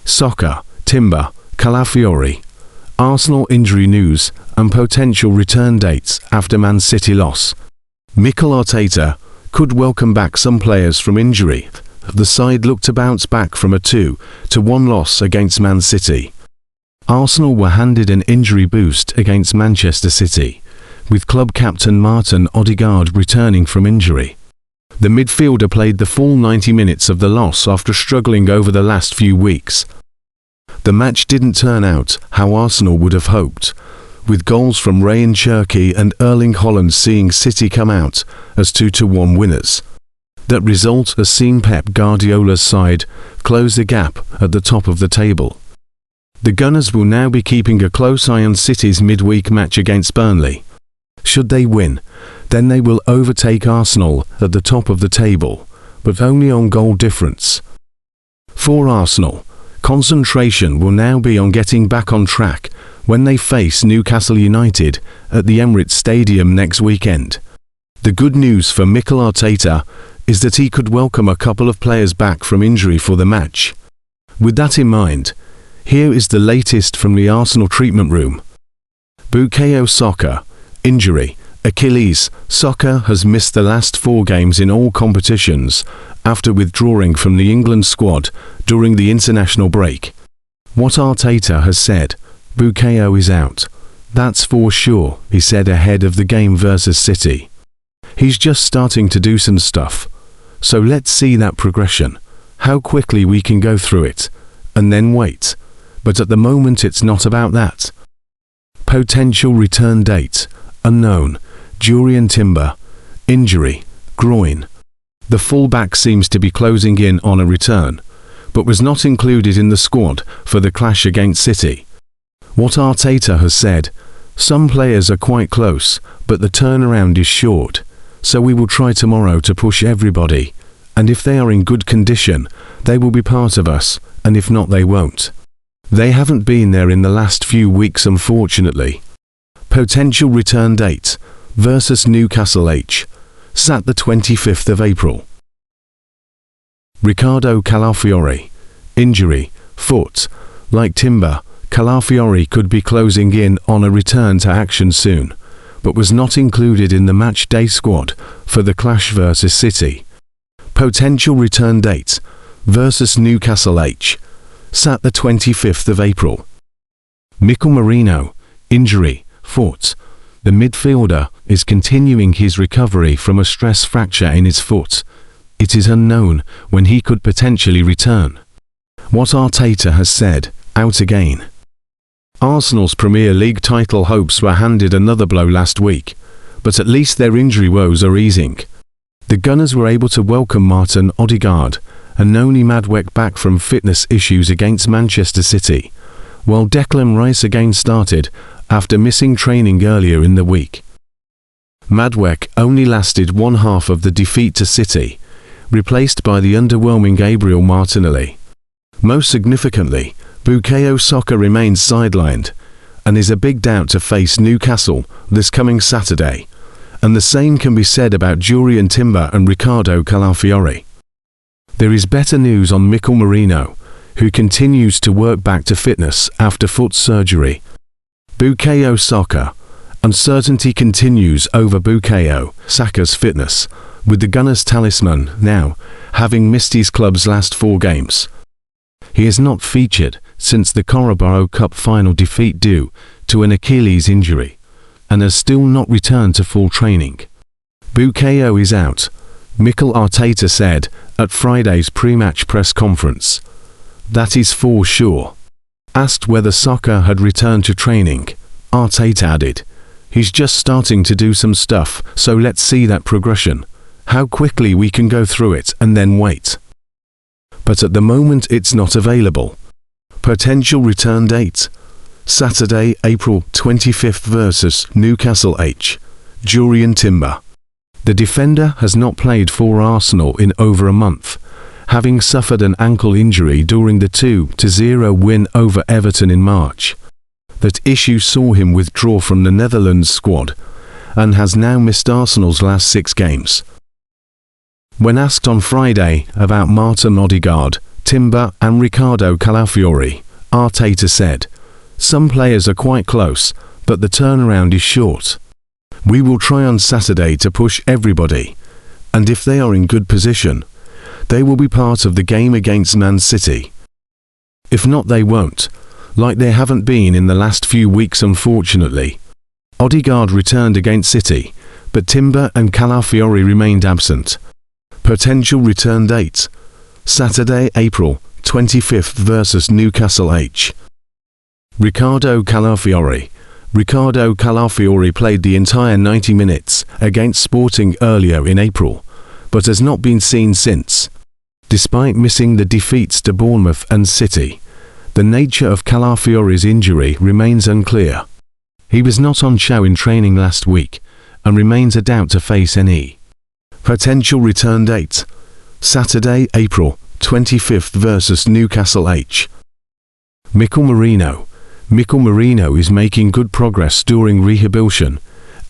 Saka, Timber, Calafiori. Arsenal injury news and potential return dates after Man City loss. Mikel Arteta could welcome back some players from injury. The side looked to bounce back from a 2-1 loss against Man City. Arsenal were handed an injury boost against Manchester City, with club captain Martin Odegaard returning from injury. The midfielder played the full 90 minutes of the loss after struggling over the last few weeks. The match didn't turn out how Arsenal would have hoped, with goals from Ryan Cherki and Erling Haaland seeing City come out as 2-1 winners. That result has seen Pep Guardiola's side close the gap at the top of the table. The Gunners will now be keeping a close eye on City's midweek match against Burnley. Should they win, then they will overtake Arsenal at the top of the table, but only on goal difference. For Arsenal, concentration will now be on getting back on track when they face Newcastle United at the Emirates Stadium next weekend. The good news for Mikel Arteta is that he could welcome a couple of players back from injury for the match. With that in mind, here is the latest from the Arsenal treatment room. Bukayo Saka, injury, Achilles. Saka has missed the last 4 games in all competitions after withdrawing from the England squad during the international break. What Arteta has said, Bukayo is out. That's for sure, he said ahead of the game versus City. He's just starting to do some stuff. So let's see that progression, how quickly we can go through it, and then wait. But at the moment it's not about that. Potential return date, unknown. Jurrien Timber, injury, groin. The fullback seems to be closing in on a return, but was not included in the squad for the clash against City. What Arteta has said, some players are quite close, but the turnaround is short, so we will try tomorrow to push everybody, and if they are in good condition, they will be part of us, and if not they won't. They haven't been there in the last few weeks unfortunately. Potential return date, versus Newcastle Sat the 25th of April. Riccardo Calafiori, injury, foot. Like Timber, Calafiori could be closing in on a return to action soon, but was not included in the match day squad for the clash versus City. Potential return date, versus Newcastle Sat the 25th of April. Mikel Merino, injury, foot. The midfielder is continuing his recovery from a stress fracture in his foot. It is unknown when he could potentially return. What Arteta has said, out again. Arsenal's Premier League title hopes were handed another blow last week, but at least their injury woes are easing. The Gunners were able to welcome Martin Odegaard and Noni Madueke back from fitness issues against Manchester City, while Declan Rice again started after missing training earlier in the week. Madueke only lasted one half of the defeat to City, replaced by the underwhelming Gabriel Martinelli. Most significantly, Bukayo Saka remains sidelined and is a big doubt to face Newcastle this coming Saturday, and the same can be said about Jurrien Timber and Riccardo Calafiori. There is better news on Mikel Merino, who continues to work back to fitness after foot surgery. Bukayo Saka. Uncertainty continues over Bukayo Saka's fitness, with the Gunners' talisman now having missed his club's last 4 games. He is not featured since the Carabao Cup final defeat due to an Achilles injury, and has still not returned to full training. Bukayo is out, Mikel Arteta said at Friday's pre-match press conference. That is for sure. Asked whether Saka had returned to training, Arteta added, "He's just starting to do some stuff, so let's see that progression, how quickly we can go through it and then wait." But at the moment it's not available. Potential return date, Saturday, April 25th versus Newcastle Jurrien Timber. The defender has not played for Arsenal in over a month, having suffered an ankle injury during the 2-0 win over Everton in March. That issue saw him withdraw from the Netherlands squad, and has now missed Arsenal's last 6 games. When asked on Friday about Martin Odegaard, Timber and Riccardo Calafiori, Arteta said. Some players are quite close, but the turnaround is short. We will try on Saturday to push everybody, and if they are in good position, they will be part of the game against Man City. If not, they won't, like they haven't been in the last few weeks unfortunately. Odegaard returned against City, but Timber and Calafiori remained absent. Potential return date: Saturday, April 25th versus Newcastle H. Riccardo Calafiori played the entire 90 minutes against Sporting earlier in April, but has not been seen since. Despite missing the defeats to Bournemouth and City, the nature of Calafiori's injury remains unclear. He was not on show in training last week and remains a doubt to face any. Potential return date: Saturday, April 25th versus Newcastle H. Mikel Merino is making good progress during rehabilitation,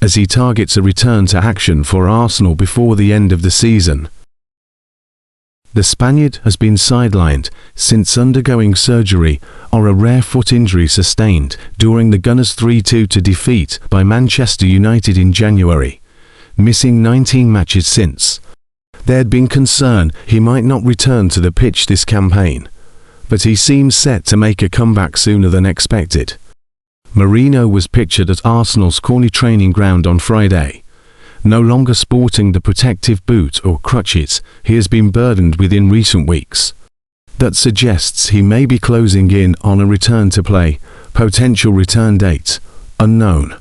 as he targets a return to action for Arsenal before the end of the season. The Spaniard has been sidelined since undergoing surgery on a rare foot injury sustained during the Gunners' 3-2 defeat by Manchester United in January, missing 19 matches since. There had been concern he might not return to the pitch this campaign, but he seems set to make a comeback sooner than expected. Merino was pictured at Arsenal's Corney training ground on Friday. No longer sporting the protective boot or crutches he has been burdened with in recent weeks. That suggests he may be closing in on a return to play. Potential return date: unknown.